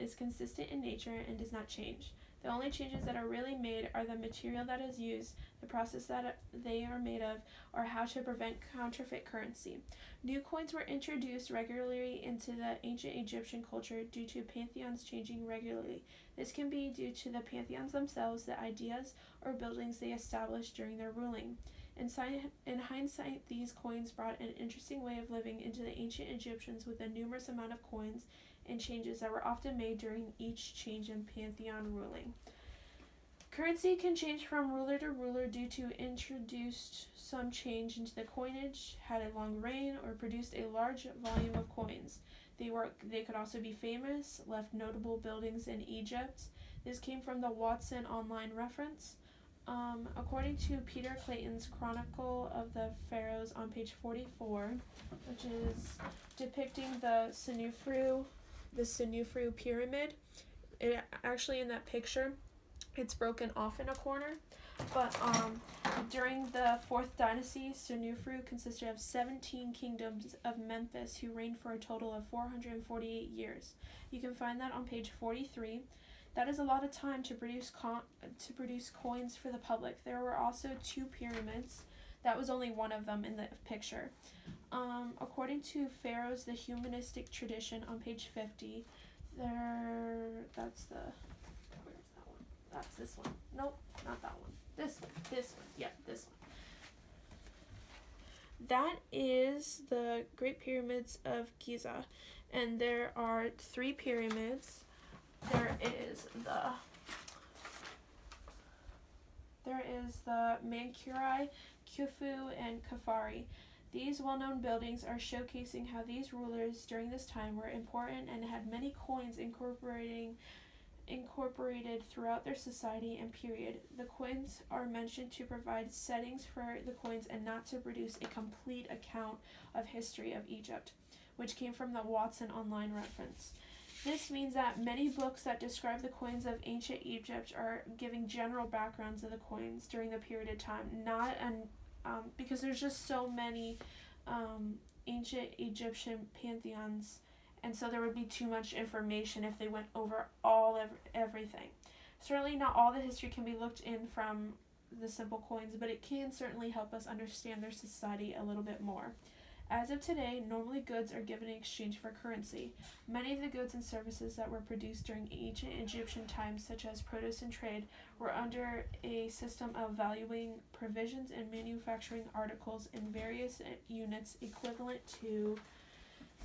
is consistent in nature and does not change. The only changes that are really made are the material that is used, the process that they are made of, or how to prevent counterfeit currency. New coins were introduced regularly into the ancient Egyptian culture due to pantheons changing regularly. This can be due to the pantheons themselves, the ideas or buildings they established during their ruling. In hindsight, these coins brought an interesting way of living into the ancient Egyptians with a numerous amount of coins and changes that were often made during each change in pantheon ruling. Currency can change from ruler to ruler due to introduced some change into the coinage, had a long reign, or produced a large volume of coins. They could also be famous, left notable buildings in Egypt. This came from the Watson online reference. According to Peter Clayton's Chronicle of the Pharaohs on page 44, which is depicting the Senufru pyramid. Actually, in that picture, it's broken off in a corner. But during the 4th dynasty, Senufru consisted of 17 kingdoms of Memphis who reigned for a total of 448 years. You can find that on page 43. That is a lot of time to produce coins for the public. There were also 2 pyramids. That was only one of them in the picture. According to Pharaohs, the humanistic tradition on page 50, where's that one? That's this one. Nope, not that one. This one. Yeah, this one. That is the Great Pyramids of Giza, and there are 3 pyramids. There is the Mankuri, Khufu, and Khafari. These well-known buildings are showcasing how these rulers during this time were important and had many coins incorporated throughout their society and period. The coins are mentioned to provide settings for the coins and not to produce a complete account of history of Egypt, which came from the Watson online reference. This means that many books that describe the coins of ancient Egypt are giving general backgrounds of the coins during the period of time, because there's just so many ancient Egyptian pantheons, and so there would be too much information if they went over everything. Certainly not all the history can be looked in from the simple coins, but it can certainly help us understand their society a little bit more. As of today, normally goods are given in exchange for currency. Many of the goods and services that were produced during ancient Egyptian times, such as produce and trade, were under a system of valuing provisions and manufacturing articles in various units equivalent to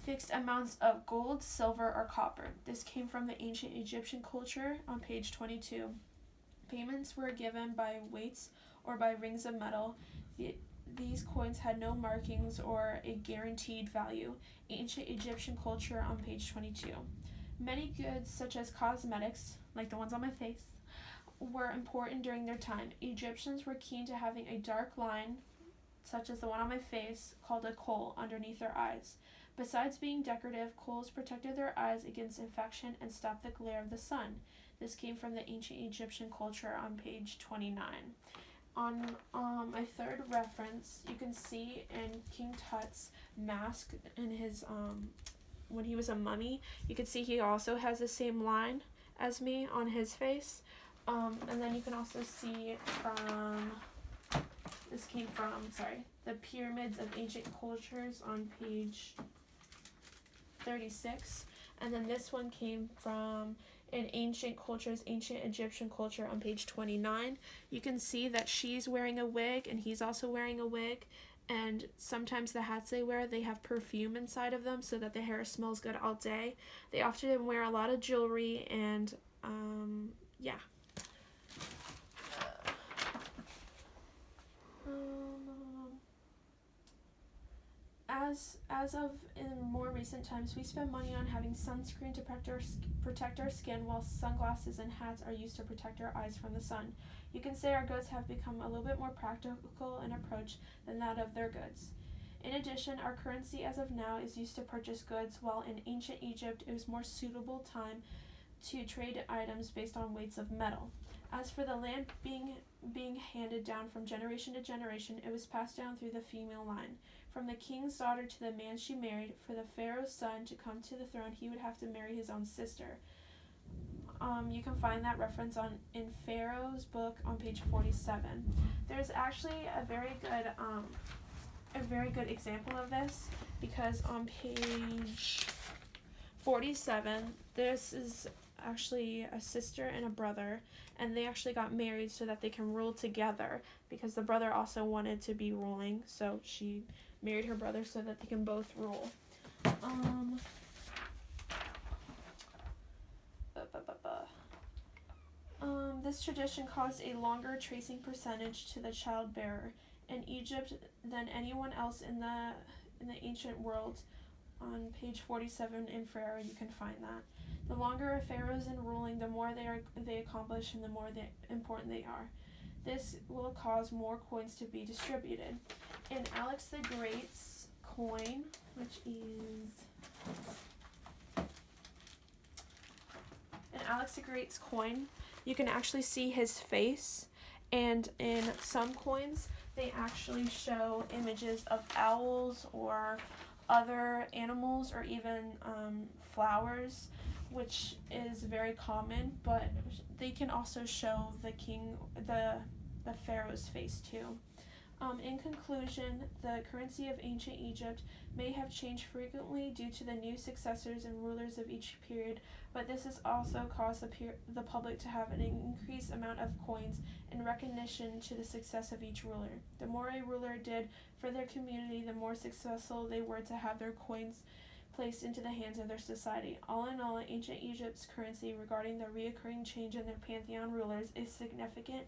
fixed amounts of gold, silver, or copper. This came from the ancient Egyptian culture on page 22. Payments were given by weights or by rings of metal. These coins had no markings or a guaranteed value. Ancient Egyptian culture on page 22. Many goods, such as cosmetics, like the ones on my face, were important during their time. Egyptians were keen to having a dark line, such as the one on my face, called a kohl, underneath their eyes. Besides being decorative, kohls protected their eyes against infection and stopped the glare of the sun. This came from the ancient Egyptian culture on page 29. On my third reference, you can see in King Tut's mask in his when he was a mummy, you can see he also has the same line as me on his face. And then you can also see the pyramids of ancient cultures on page 36. And then this one came from in ancient cultures, ancient Egyptian culture on page 29. You can see that she's wearing a wig and he's also wearing a wig. And sometimes the hats they wear, they have perfume inside of them so that the hair smells good all day. They often wear a lot of jewelry and, yeah. As of in more recent times, we spend money on having sunscreen to protect our skin, while sunglasses and hats are used to protect our eyes from the sun. You can say our goods have become a little bit more practical in approach than that of their goods. In addition, our currency as of now is used to purchase goods, while in ancient Egypt it was more suitable time to trade items based on weights of metal. As for the land being handed down from generation to generation, it was passed down through the female line. From the king's daughter to the man she married, for the Pharaoh's son to come to the throne, he would have to marry his own sister. You can find that reference in Pharaohs book on page 47. There's actually a very good example of this, because on page 47, this is actually a sister and a brother, and they actually got married so that they can rule together, because the brother also wanted to be ruling, so she married her brother so that they can both rule. This tradition caused a longer tracing percentage to the child bearer in Egypt than anyone else in the ancient world. On page 47 in Pharaoh, you can find that. The longer a pharaoh is in ruling, the more they accomplish and the more important they are. This will cause more coins to be distributed. In Alex the Great's coin, which is in Alex the Great's coin, you can actually see his face, and in some coins they actually show images of owls or other animals, or even flowers, which is very common, but they can also show the pharaoh's face too. In conclusion, the currency of ancient Egypt may have changed frequently due to the new successors and rulers of each period, but this has also caused the public to have an increased amount of coins in recognition to the success of each ruler. The more a ruler did for their community, the more successful they were to have their coins placed into the hands of their society. All in all, ancient Egypt's currency, regarding the reoccurring change in their pantheon rulers, is significantly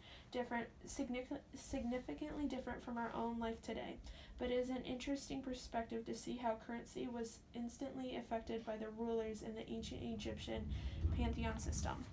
different from our own life today. But it is an interesting perspective to see how currency was instantly affected by the rulers in the ancient Egyptian pantheon system.